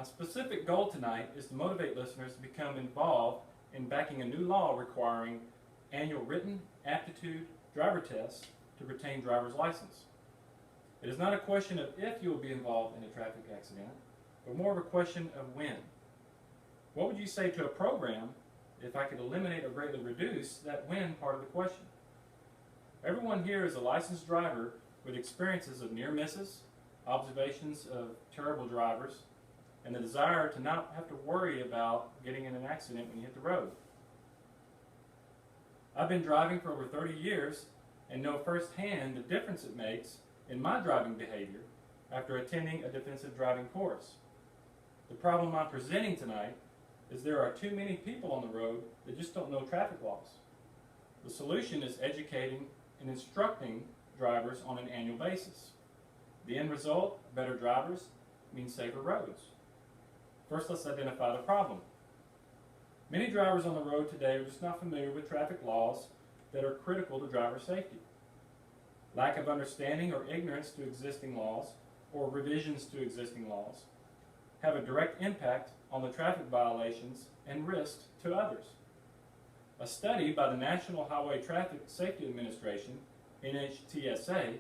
A specific goal tonight is to motivate listeners to become involved in backing a new law requiring annual written aptitude driver tests to retain driver's license. It is not a question of if you will be involved in a traffic accident, but more of a question of when. What would you say to a program if I could eliminate or greatly reduce that when part of the question? Everyone here is a licensed driver with experiences of near misses, observations of terrible drivers, and the desire to not have to worry about getting in an accident when you hit the road. I've been driving for over 30 years and know firsthand the difference it makes in my driving behavior after attending a defensive driving course. The problem I'm presenting tonight is there are too many people on the road that just don't know traffic laws. The solution is educating and instructing drivers on an annual basis. The end result, better drivers, means safer roads. First, let's identify the problem. Many drivers on the road today are just not familiar with traffic laws that are critical to driver safety. Lack of understanding or ignorance to existing laws or revisions to existing laws have a direct impact on the traffic violations and risks to others. A study by the National Highway Traffic Safety Administration, NHTSA,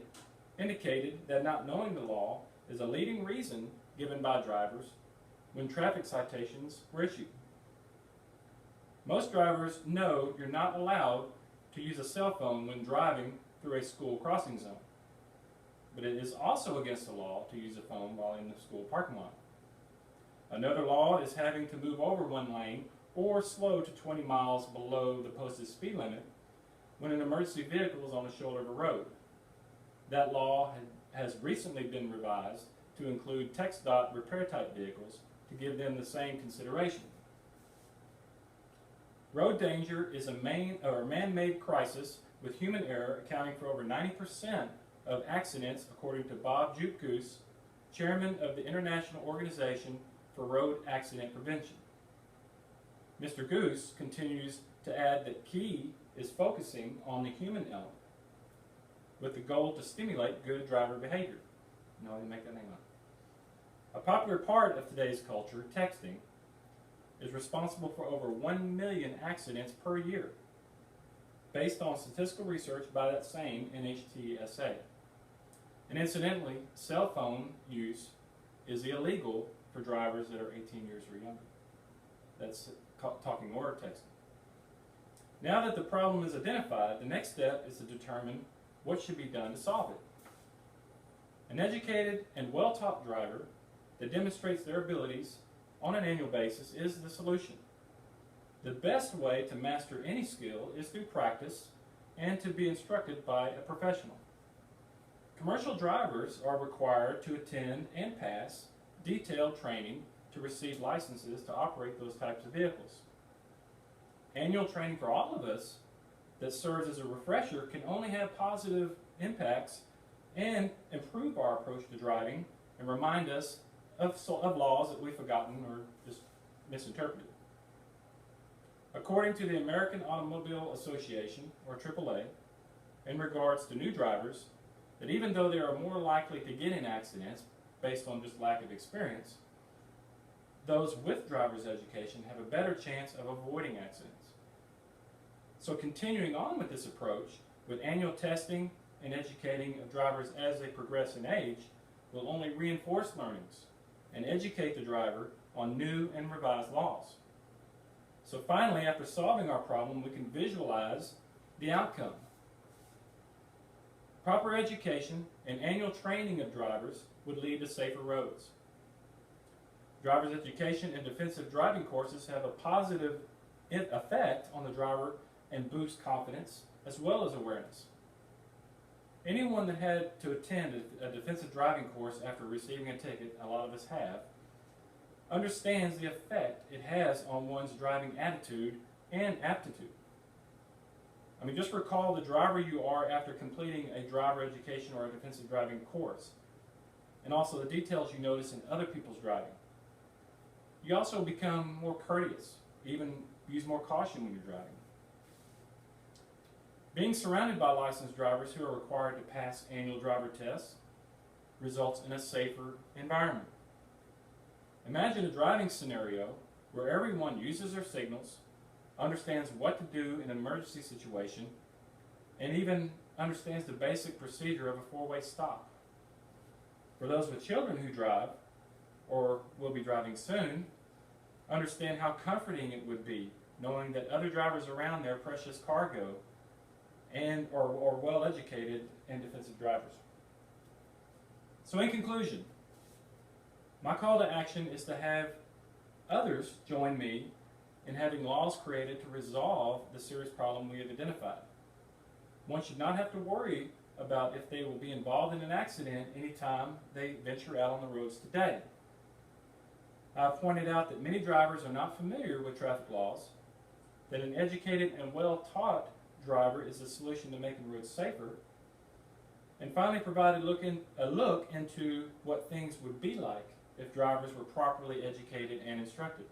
indicated that not knowing the law is a leading reason given by drivers when traffic citations were issued. Most drivers know you're not allowed to use a cell phone when driving through a school crossing zone, but it is also against the law to use a phone while in the school parking lot. Another law is having to move over one lane or slow to 20 miles below the posted speed limit when an emergency vehicle is on the shoulder of a road. That law has recently been revised to include TxDOT repair type vehicles to give them the same consideration. Road danger is a man-made crisis with human error accounting for over 90% of accidents, according to Bob Jutkus, chairman of the International Organization for Road Accident Prevention. Mr. Goose continues to add that key is focusing on the human element with the goal to stimulate good driver behavior. No, I didn't make that name up. A popular part of today's culture, texting, is responsible for over 1 million accidents per year, based on statistical research by that same NHTSA. And incidentally, cell phone use is illegal for drivers that are 18 years or younger. That's talking or texting. Now that the problem is identified, the next step is to determine what should be done to solve it. An educated and well-taught driver that demonstrates their abilities on an annual basis is the solution. The best way to master any skill is through practice and to be instructed by a professional. Commercial drivers are required to attend and pass detailed training to receive licenses to operate those types of vehicles. Annual training for all of us that serves as a refresher can only have positive impacts and improve our approach to driving and remind us of laws that we've forgotten or just misinterpreted. According to the American Automobile Association, or AAA, in regards to new drivers, that even though they are more likely to get in accidents based on just lack of experience, those with driver's education have a better chance of avoiding accidents. So continuing on with this approach, with annual testing and educating of drivers as they progress in age, will only reinforce learnings and educate the driver on new and revised laws. So finally, after solving our problem, we can visualize the outcome. Proper education and annual training of drivers would lead to safer roads. Driver's education and defensive driving courses have a positive effect on the driver and boost confidence as well as awareness. Anyone that had to attend a defensive driving course after receiving a ticket, a lot of us have, understands the effect it has on one's driving attitude and aptitude. I mean, just recall the driver you are after completing a driver education or a defensive driving course, and also the details you notice in other people's driving. You also become more courteous, even use more caution when you're driving. Being surrounded by licensed drivers who are required to pass annual driver tests results in a safer environment. Imagine a driving scenario where everyone uses their signals, understands what to do in an emergency situation, and even understands the basic procedure of a four-way stop. For those with children who drive, or will be driving soon, understand how comforting it would be knowing that other drivers around their precious cargo and are well-educated and defensive drivers. So in conclusion, my call to action is to have others join me in having laws created to resolve the serious problem we have identified. One should not have to worry about if they will be involved in an accident anytime they venture out on the roads today. I've pointed out that many drivers are not familiar with traffic laws, that an educated and well-taught driver is the solution to making roads safer, and finally provided a look into what things would be like if drivers were properly educated and instructed.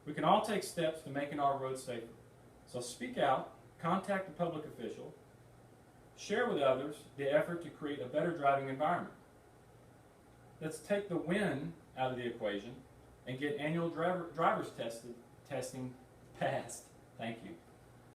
We can all take steps to making our roads safer. So speak out, contact a public official, share with others the effort to create a better driving environment. Let's take the when out of the equation and get annual driver's testing passed. Thank you.